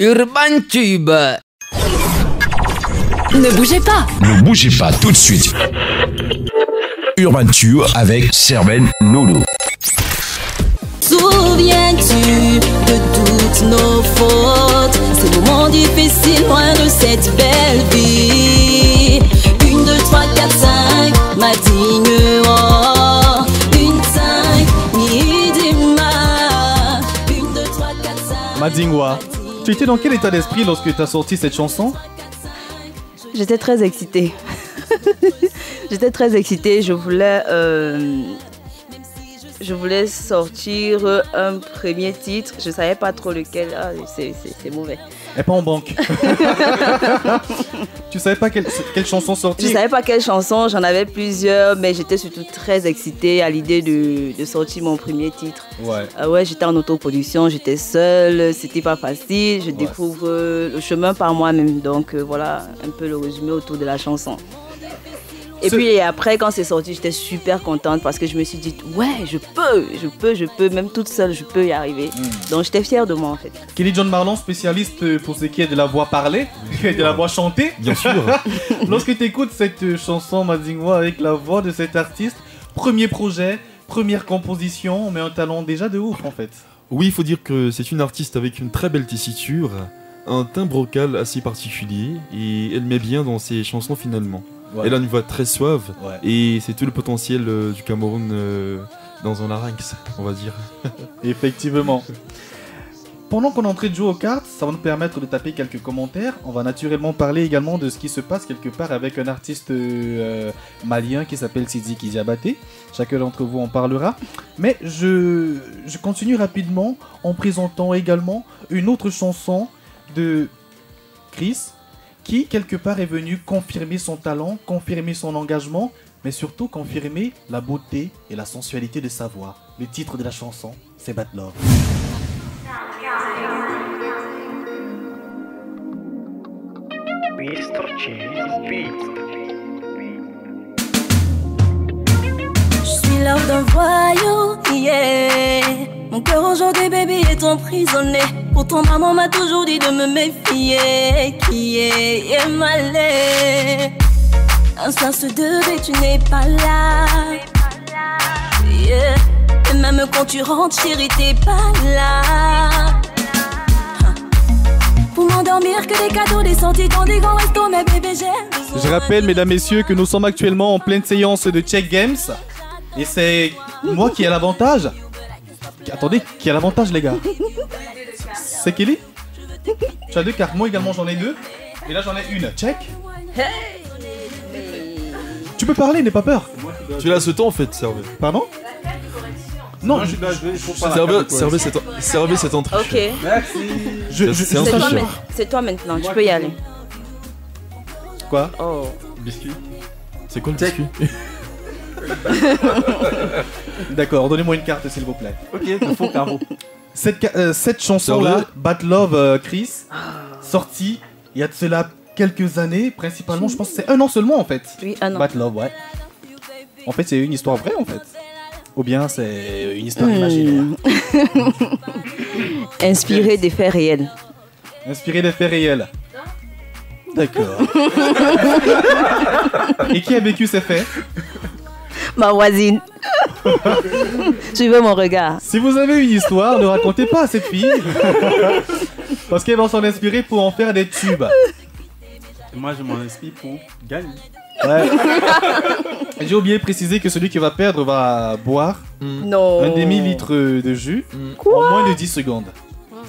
Urban Tube. Ne bougez pas. Ne bougez pas tout de suite. Urban Tube avec Serben Lolo. Souviens-tu de toutes nos fautes, ces moments difficiles loin de cette belle vie. 1, 2, 3, 4, 5, matinée, oh. 1, 5, midima. 1, 2, 3, 4, 5. Madingwa, tu étais dans quel état d'esprit lorsque tu as sorti cette chanson? J'étais très excitée. J'étais très excitée. Je voulais sortir un premier titre. Je ne savais pas trop lequel. Ah, c'est mauvais. Et pas en banque. Tu savais pas quelle chanson sortir? Je ne savais pas quelle chanson. J'en avais plusieurs, mais j'étais surtout très excitée à l'idée de sortir mon premier titre. Ouais. Ouais, j'étais en autoproduction, j'étais seule. C'était pas facile. Je découvre le chemin par moi-même. Donc voilà un peu le résumé autour de la chanson. Et puis après, quand c'est sorti, j'étais super contente parce que je me suis dit, ouais, je peux, même toute seule, je peux y arriver. Donc j'étais fière de moi en fait. Kelly John Marlon, spécialiste pour ce qui est de la voix parlée, de la voix chantée. Bien sûr. Lorsque tu écoutes cette chanson Madingwa avec la voix de cet artiste, premier projet, première composition, mais un talent déjà de ouf en fait. Oui, il faut dire que c'est une artiste avec une très belle tessiture, un timbre vocal assez particulier et elle met bien dans ses chansons finalement. Ouais. Elle a une voix très suave et c'est tout le potentiel du Cameroun dans un larynx, on va dire. Effectivement. Pendant qu'on est en train de jouer aux cartes, ça va nous permettre de taper quelques commentaires. On va naturellement parler également de ce qui se passe quelque part avec un artiste malien qui s'appelle Sidiki Diabaté. Chacun d'entre vous en parlera. Mais je continue rapidement en présentant également une autre chanson de Chris, qui quelque part est venu confirmer son talent, confirmer son engagement, mais surtout confirmer la beauté et la sensualité de sa voix. Le titre de la chanson, c'est Bad Love. Je suis l'homme d'un voyou, yeah. Mon cœur aujourd'hui, baby, est emprisonné. Pourtant, maman m'a toujours dit de me méfier. Qui est malais. Un sens de vie, tu n'es pas là. Yeah. Et même quand tu rentres, chérie, t'es pas là. Pour m'endormir, que des cadeaux, des sorties dans des grands restos, mais bébé, j'aime. Je rappelle, mesdames, messieurs, que nous sommes actuellement en pleine séance de Check Games. Et c'est moi qui ai l'avantage. Attendez, qui a l'avantage, les gars? C'est Kelly? Tu as 2 cartes, moi également j'en ai 2. Et là j'en ai une. Check. Tu peux parler, n'aie pas peur. Tu l'as ce temps en fait, Servet. Pardon? Non, Servet cette entrée. Ok. Merci. C'est toi maintenant, tu peux y aller. Quoi? Oh. Biscuit. C'est quoi le biscuit? D'accord, donnez-moi une carte s'il vous plaît. Ok, il faut carreau. Cette chanson-là, Bad Love, Chris, sortie il y a de cela quelques années, principalement, je pense que c'est 1 an seulement en fait. Oui, 1 an. Bad Love, ouais. En fait, c'est une histoire vraie en fait. Ou bien c'est une histoire imaginaire. Inspiré des faits réels. Inspiré des faits réels. D'accord. Et qui a vécu ces faits? Ma voisine. Suivez mon regard. Si vous avez une histoire, ne racontez pas à cette fille. Parce qu'elle va s'en inspirer pour en faire des tubes. Et moi, je m'en inspire pour gagner. Ouais. J'ai oublié de préciser que celui qui va perdre va boire Non. un demi-litre de jus en moins de 10 secondes.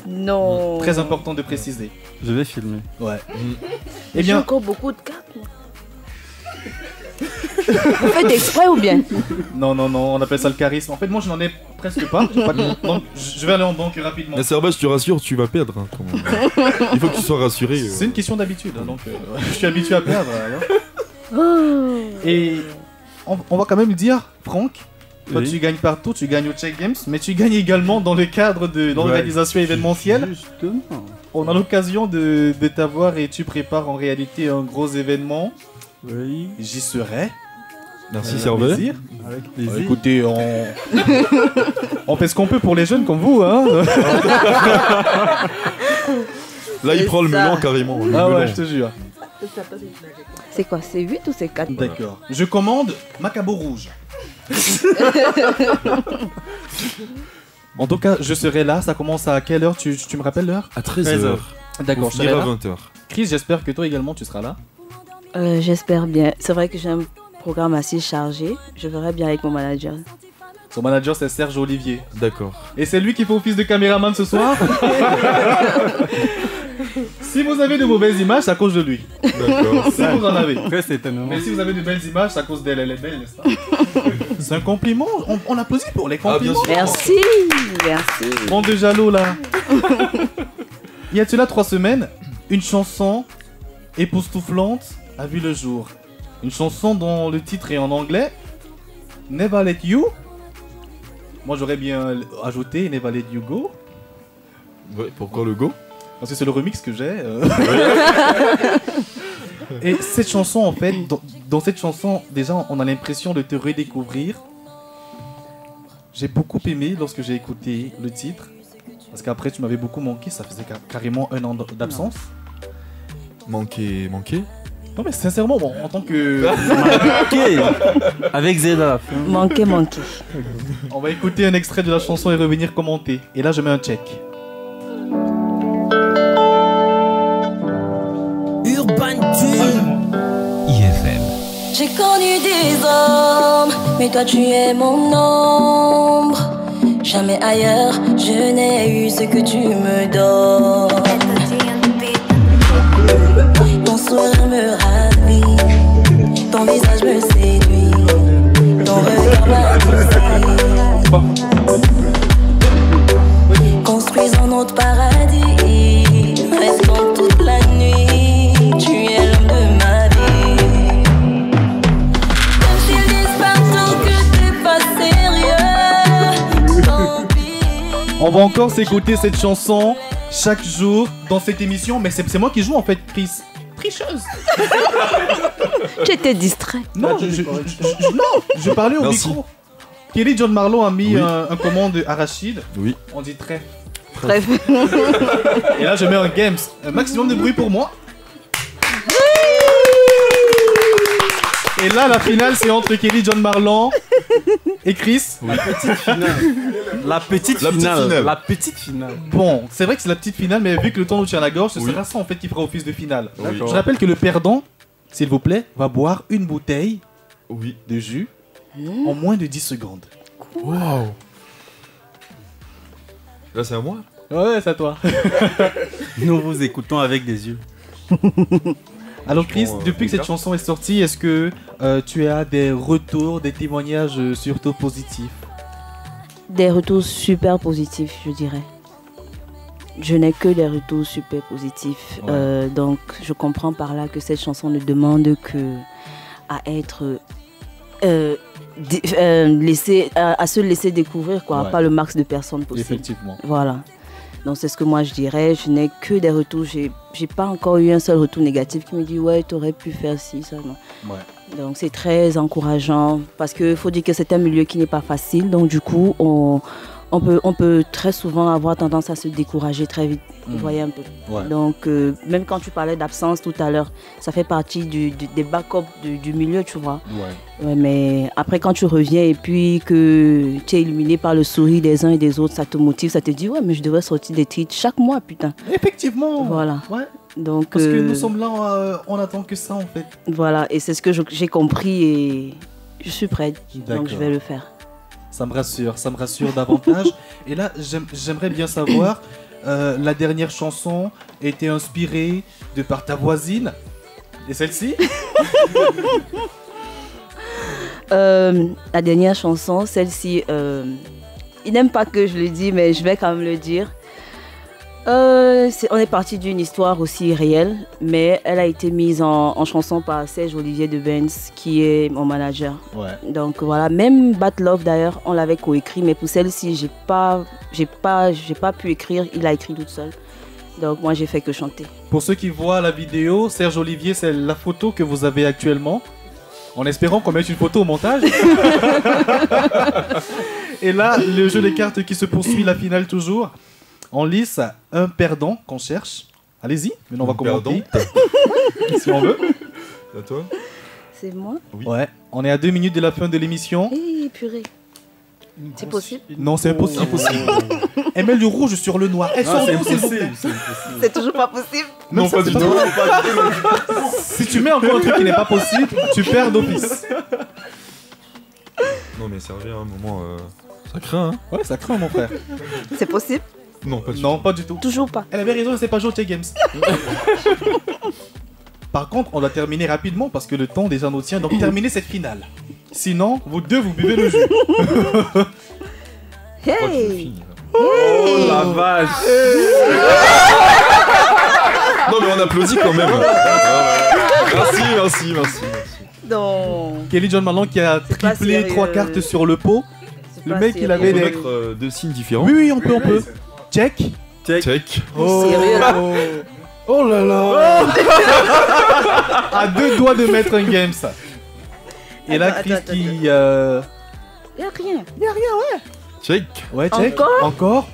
Non. Très important de préciser. Je vais filmer. Ouais. Eh bien, j'ai encore beaucoup de cartes. Vous faites exprès ou bien? Non, on appelle ça le charisme. En fait, moi, je n'en ai presque pas. Donc, je vais aller en banque rapidement. Mais Servet, je te rassure, tu vas perdre. Il faut que tu sois rassuré. C'est une question d'habitude. Donc, je suis habitué à perdre. Alors. Et on va quand même dire, Franck, toi, tu gagnes partout, tu gagnes au Check Games, mais tu gagnes également dans le cadre de l'organisation événementielle. Justement. On a l'occasion de t'avoir et tu prépares en réalité un gros événement. Oui. J'y serai. Merci Servet. Avec plaisir. Écoutez, on fait ce qu'on peut pour les jeunes comme vous, hein. Là, il prend le ça. melon carrément. le Ah ouais, melon. je te jure. C'est quoi? C'est 8 ou c'est 4? D'accord. Je commande Macabo rouge. En tout cas, je serai là. Ça commence à quelle heure? Tu me rappelles l'heure? À 13h. D'accord, je serai à là. 20h. Chris, j'espère que toi également tu seras là. J'espère bien. C'est vrai que j'ai un programme assez chargé. Je verrai bien avec mon manager. Son manager, c'est Serge Olivier. D'accord. Et c'est lui qui fait office de caméraman ce soir. Si vous avez de mauvaises images, c'est à cause de lui. D'accord. Si vous en avez. Très étonnant. Mais si vous avez de belles images, c'est à cause d'elle. Elle est belle, n'est-ce pas? C'est un compliment. On applaudit pour les Ah, bien compliments. sûr. Merci, merci. Bon de jaloux là. Il y a cela 3 semaines, une chanson époustouflante a vu le jour. Une chanson dont le titre est en anglais, Never Let You. Moi j'aurais bien ajouté Never Let You Go, Ouais, pourquoi le go? parce que c'est le remix que j'ai. Et cette chanson en fait, dans cette chanson déjà on a l'impression de te redécouvrir. J'ai beaucoup aimé lorsque j'ai écouté le titre. Parce qu'après tu m'avais beaucoup manqué, ça faisait carrément 1 an d'absence. Manqué. Non mais sincèrement, bon, en tant que... Ok. Avec Zeda. Manqué. On va écouter un extrait de la chanson et revenir commenter. Et là je mets un check. IFM. J'ai connu des hommes, mais toi tu es mon ombre. Jamais ailleurs, je n'ai eu ce que tu me donnes. Ton sourire me ravit, ton visage me séduit, ton regard m'adoucit. Construisons notre paradis, restons toute la nuit. Tu es l'homme de ma vie. Même s'ils disent partout que t'es pas sérieux, tant pis. On va encore s'écouter cette chanson chaque jour dans cette émission. Mais c'est moi qui joue en fait, Chris. Tricheuse. J'étais distrait. Non, je parlais au Merci. micro. Kelly John Marlowe a mis Oui. un commande arachide. Oui. On dit très. Bref. Et là je mets un games. Un maximum de bruit pour moi. Et là la finale c'est entre Kelly John Marlowe et Chris. La petite finale. La petite finale. Bon, c'est vrai que c'est la petite finale, mais vu que le temps nous tient à la gorge, ce Oui. sera ça en fait qui fera office de finale. Oui. Je rappelle que le perdant, s'il vous plaît, va boire une bouteille Oui. de jus en moins de 10 secondes. Waouh. Là, c'est à moi? Ouais, c'est à toi. Nous vous écoutons avec des yeux. Alors Chris, Bon, depuis que cette d'accord. chanson est sortie, est-ce que tu as des retours, des témoignages surtout positifs? Des retours super positifs, je dirais. Je n'ai que des retours super positifs. Ouais. Donc, je comprends par là que cette chanson ne demande que à être à se laisser découvrir, quoi, Ouais. pas le max de personnes possible. Effectivement. Voilà. Donc, c'est ce que moi je dirais. Je n'ai que des retours. J'ai pas encore eu un seul retour négatif qui me dit ouais, tu aurais pu faire ci, ça, non. Ouais. Donc c'est très encourageant parce qu'il faut dire que c'est un milieu qui n'est pas facile. Donc du coup, on peut très souvent avoir tendance à se décourager très vite. Vous voyez un peu. Ouais. Donc même quand tu parlais d'absence tout à l'heure, ça fait partie des backups du milieu, tu vois. Ouais. Ouais, mais après quand tu reviens et puis que tu es illuminé par le sourire des uns et des autres, ça te motive, ça te dit ouais mais je devrais sortir des titres chaque mois, putain. Effectivement. Voilà. Ouais. Donc Parce que nous sommes là, on attend que ça en fait. voilà, et c'est ce que j'ai compris et je suis prête. Donc D'accord. je vais le faire. Ça me rassure davantage. Et là, j'aimerais bien savoir, la dernière chanson était inspirée de par ta voisine. Et celle-ci? La dernière chanson, celle-ci, il n'aime pas que je le dise, mais je vais quand même le dire. On est parti d'une histoire aussi réelle, mais elle a été mise en chanson par Serge Olivier de Benz, qui est mon manager. Ouais. Donc voilà, même Bad Love d'ailleurs, on l'avait coécrit, mais pour celle-ci, j'ai pas pu écrire, il a écrit toute seule. Donc moi, j'ai fait que chanter. Pour ceux qui voient la vidéo, Serge Olivier, c'est la photo que vous avez actuellement. En espérant qu'on mette une photo au montage. Et là, le jeu des cartes qui se poursuit, la finale toujours. En lice, un perdant qu'on cherche Allez-y, maintenant on va commenter. Pardon. Si on veut. À toi. C'est moi? Oui. Ouais, on est à 2 minutes de la fin de l'émission. Eh, purée. C'est possible? Non, c'est impossible. Elle met le rouge sur le noir. Elle sort s'il vous plaît. C'est toujours pas possible? Non, pas du tout. Si tu mets encore un truc qui n'est pas possible, tu perds d'office. Non, mais Serge, à un moment, ça craint, hein. Ouais, ça craint, mon frère. C'est possible? Non, pas du Non, pas du tout. Toujours pas. Elle avait raison, elle sait pas jouer au Check Games. Par contre, on doit terminer rapidement parce que le temps déjà nous tient. Donc, terminez cette finale. Sinon, vous deux, vous buvez le jus. Hey! Oh la vache. Non, mais on applaudit quand même. Merci. Donc, Kelly John Malone qui a pas triplé sérieux. 3 cartes sur le pot. c'est Le pas mec, il sérieux. avait On peut des- mettre 2 signes différents. Oui, on peut. Check. Check. Sérieux, là? Oh là là. À 2 doigts de mettre un game, ça. Et là, Attends, Chris attends, qui. Y a rien. Check. Ouais, check. Encore.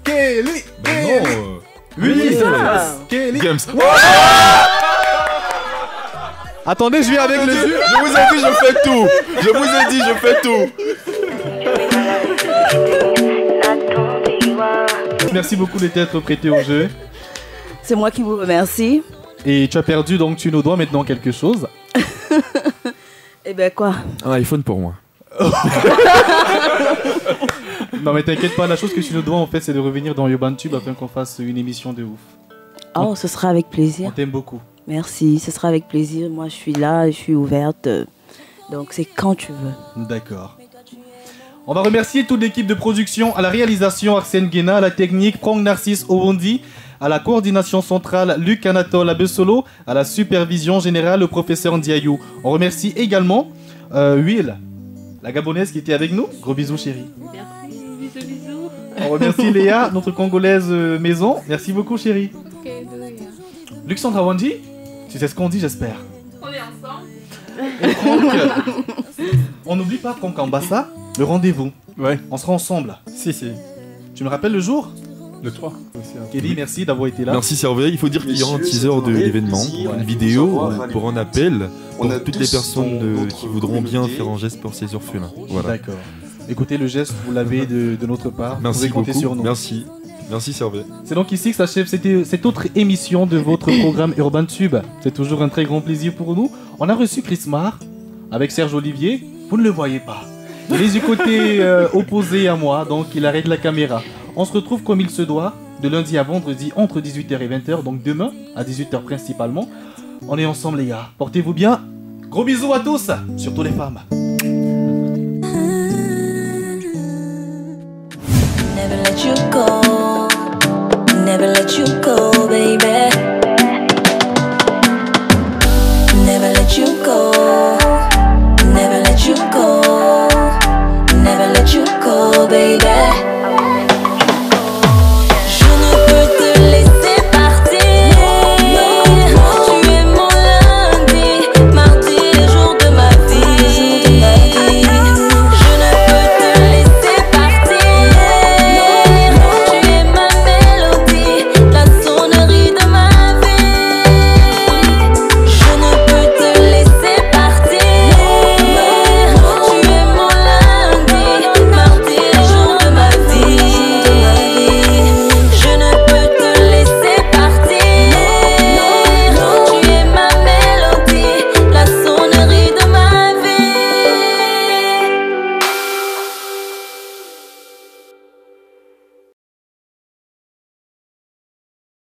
Kelly. Ben non. Oui, ça. Kelly. Games. Attendez, je viens avec le jus. Je vous ai dit, je fais tout. Je fais tout. Merci beaucoup d'être prêté au jeu. C'est moi qui vous remercie. Et tu as perdu, donc tu nous dois maintenant quelque chose. Eh ben quoi? Un iPhone pour moi. Non, mais t'inquiète pas, la chose que tu nous dois en fait, c'est de revenir dans Urban Tube afin qu'on fasse une émission de ouf. Oh, ce sera avec On plaisir. t'aime beaucoup. Merci, ce sera avec plaisir. Moi, je suis là, je suis ouverte. Donc, c'est quand tu veux. D'accord. On va remercier toute l'équipe de production, à la réalisation Arsène Guéna, à la technique Franck Narcisse Owondi, à la coordination centrale Luc Anatole Abesolo, à la supervision générale le professeur Ndiayou. On remercie également Will, la Gabonaise qui était avec nous. Gros bisous chérie. Merci, bisous. On remercie Léa, notre Congolaise maison. Merci beaucoup chérie. Ok, de rien. Luxandra Wandi, tu sais ce qu'on dit j'espère. On est ensemble. Et Franck, on n'oublie pas Franck Ambassa, le rendez-vous. Ouais. On sera ensemble. Si. Tu me rappelles le jour? Le 3. Kelly, merci d'avoir été là. Merci Servet. Il faut dire qu'il y aura un teaser de l'événement, une vidéo pour un appel pour toutes les personnes qui voudront bien faire un geste pour ces orphelins. Voilà. D'accord. Écoutez, le geste, vous l'avez de notre part. Vous Merci pouvez compter sur beaucoup. nous. Merci Servet. C'est donc ici que s'achève cette autre émission de votre programme Urban Tube. C'est toujours un très grand plaisir pour nous. On a reçu Chris Marr avec Serge Olivier. Vous ne le voyez pas. Il est du côté opposé à moi, donc il arrête la caméra. On se retrouve comme il se doit, de lundi à vendredi entre 18h et 20h, donc demain à 18h principalement. On est ensemble les gars. Portez-vous bien. Gros bisous à tous, surtout les femmes. Never let you go, baby.